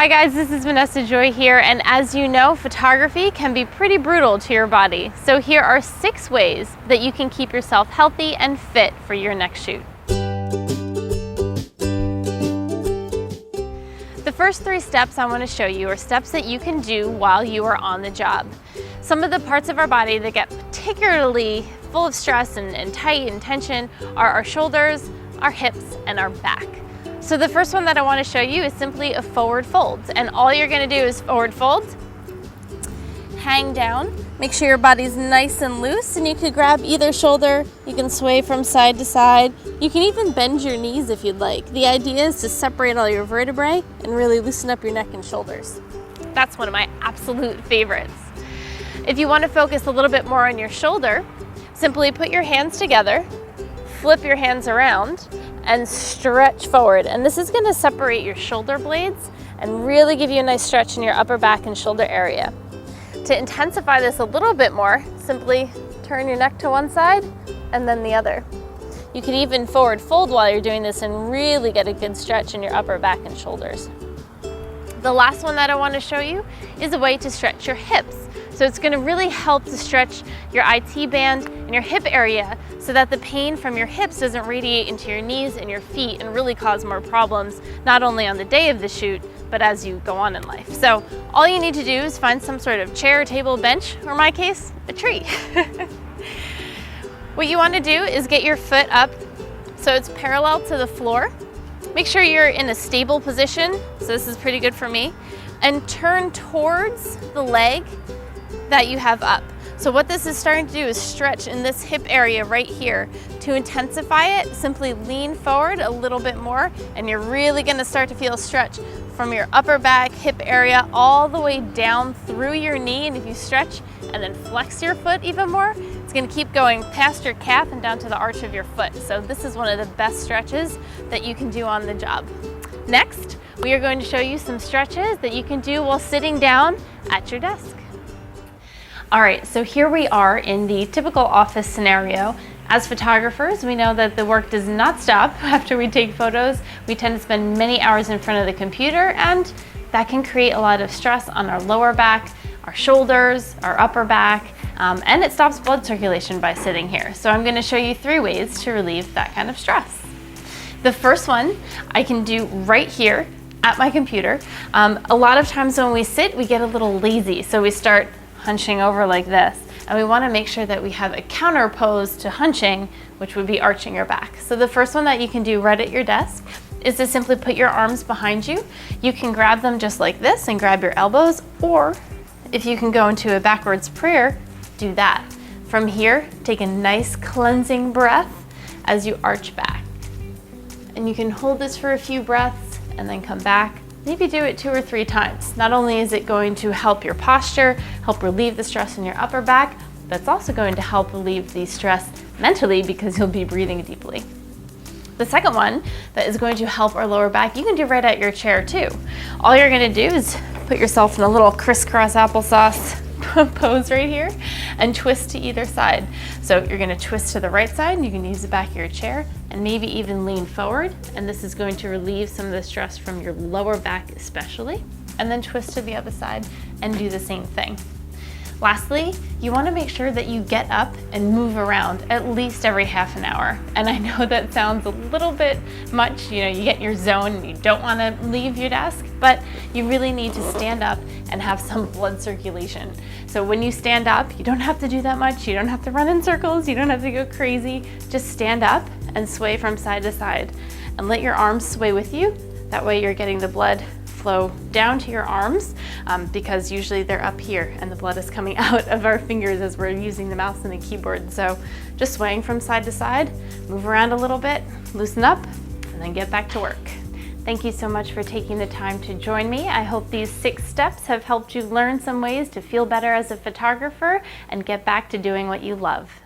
Hi guys, this is Vanessa Joy here, and as you know, photography can be pretty brutal to your body. So here are 6 ways that you can keep yourself healthy and fit for your next shoot. The first 3 steps I want to show you are steps that you can do while you are on the job. Some of the parts of our body that get particularly full of stress and tight and tension are our shoulders, our hips, and our back. So the first one that I want to show you is simply a forward fold. And all you're going to do is forward fold, hang down, make sure your body's nice and loose, and you can grab either shoulder, you can sway from side to side, you can even bend your knees if you'd like. The idea is to separate all your vertebrae and really loosen up your neck and shoulders. That's one of my absolute favorites. If you want to focus a little bit more on your shoulder, simply put your hands together, flip your hands around, and stretch forward. And this is going to separate your shoulder blades and really give you a nice stretch in your upper back and shoulder area. To intensify this a little bit more, simply turn your neck to one side and then the other. You can even forward fold while you're doing this and really get a good stretch in your upper back and shoulders. The last one that I want to show you is a way to stretch your hips. So it's going to really help to stretch your IT band and your hip area so that the pain from your hips doesn't radiate into your knees and your feet and really cause more problems, not only on the day of the shoot, but as you go on in life. So all you need to do is find some sort of chair, table, bench, or in my case, a tree. What you want to do is get your foot up so it's parallel to the floor. Make sure you're in a stable position, so this is pretty good for me, and turn towards the leg that you have up. So what this is starting to do is stretch in this hip area right here. To intensify it, simply lean forward a little bit more, and you're really going to start to feel a stretch from your upper back, hip area, all the way down through your knee. And if you stretch and then flex your foot even more, it's going to keep going past your calf and down to the arch of your foot. So this is one of the best stretches that you can do on the job. Next, we are going to show you some stretches that you can do while sitting down at your desk. All right, so here we are in the typical office scenario. As photographers, we know that the work does not stop after we take photos. We tend to spend many hours in front of the computer, and that can create a lot of stress on our lower back, our shoulders, our upper back, and it stops blood circulation by sitting here. So I'm gonna show you 3 ways to relieve that kind of stress. The first one I can do right here at my computer. A lot of times when we sit, we get a little lazy, so we start hunching over like this. And we want to make sure that we have a counter pose to hunching, which would be arching your back. So the first one that you can do right at your desk is to simply put your arms behind you. You can grab them just like this and grab your elbows, or if you can go into a backwards prayer, do that. From here, take a nice cleansing breath as you arch back. And you can hold this for a few breaths and then come back. Maybe do it 2 or 3 times. Not only is it going to help your posture, help relieve the stress in your upper back, but it's also going to help relieve the stress mentally because you'll be breathing deeply. The second one that is going to help our lower back, you can do right at your chair too. All you're going to do is put yourself in a little crisscross applesauce pose right here and twist to either side. So you're going to twist to the right side, and you can use the back of your chair and maybe even lean forward, and this is going to relieve some of the stress from your lower back especially, and then twist to the other side and do the same thing. Lastly, you want to make sure that you get up and move around at least every half an hour. And I know that sounds a little bit much, you get in your zone and you don't want to leave your desk, but you really need to stand up and have some blood circulation. So when you stand up, you don't have to do that much, you don't have to run in circles, you don't have to go crazy, just stand up and sway from side to side and let your arms sway with you. That way you're getting the blood flow down to your arms because usually they're up here and the blood is coming out of our fingers as we're using the mouse and the keyboard. So just swaying from side to side, move around a little bit, loosen up, and then get back to work. Thank you so much for taking the time to join me. I hope these 6 steps have helped you learn some ways to feel better as a photographer and get back to doing what you love.